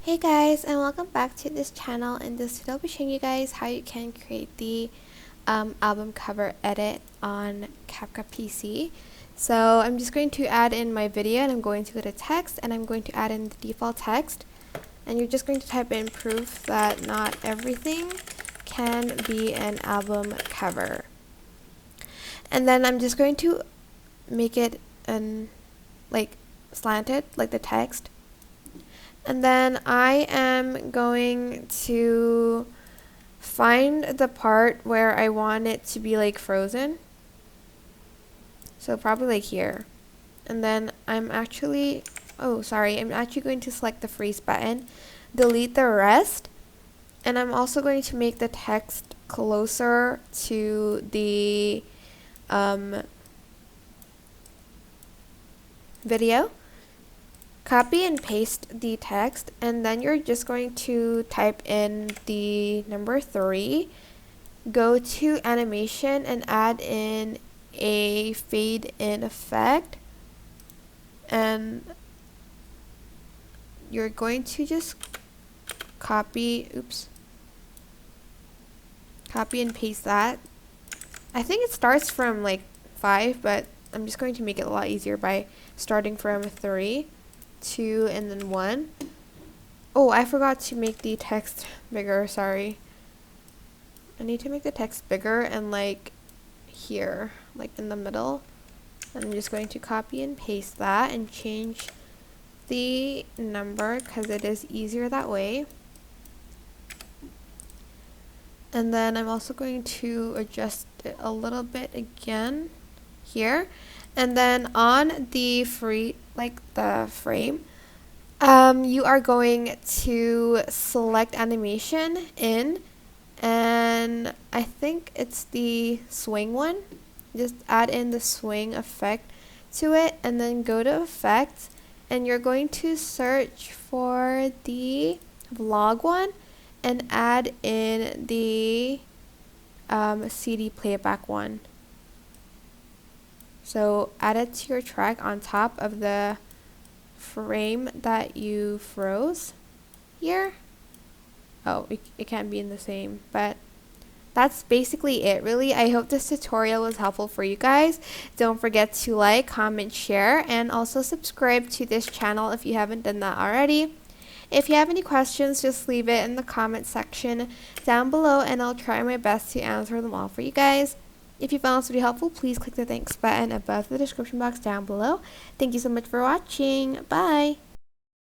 Hey guys, and welcome back to this channel. In this video I'll be showing you guys how you can create the album cover edit on CapCut PC. So I'm just going to add in my video, and I'm going to go to text, and I'm going to add in the default text, and you're just going to type in proof that not everything can be an album cover. And then I'm just going to make it slanted, like the text. And then I am going to find the part where I want it to be like frozen. So probably like here. And then I'm actually going to select the freeze button, delete the rest, and I'm also going to make the text closer to the video. Copy and paste the text, and then you're just going to type in the number 3, go to animation and add in a fade in effect, and you're going to just copy and paste that. I think it starts from like 5, but I'm just going to make it a lot easier by starting from 3, 2, and then 1. Oh, I forgot to make the text bigger, sorry. I need to make the text bigger and like here, like in the middle. And I'm just going to copy and paste that and change the number because it is easier that way. And then I'm also going to adjust it a little bit again here. And then on the frame, you are going to select animation in, and I think it's the swing one. Just add in the swing effect to it, and then go to effects, and you're going to search for the vlog one and add in the CD playback one. So add it to your track on top of the frame that you froze here. Oh, it can't be in the same, but that's basically it really. I hope this tutorial was helpful for you guys. Don't forget to like, comment, share, and also subscribe to this channel if you haven't done that already. If you have any questions, just leave it in the comment section down below, and I'll try my best to answer them all for you guys. If you found this video helpful, please click the thanks button above the description box down below. Thank you so much for watching. Bye!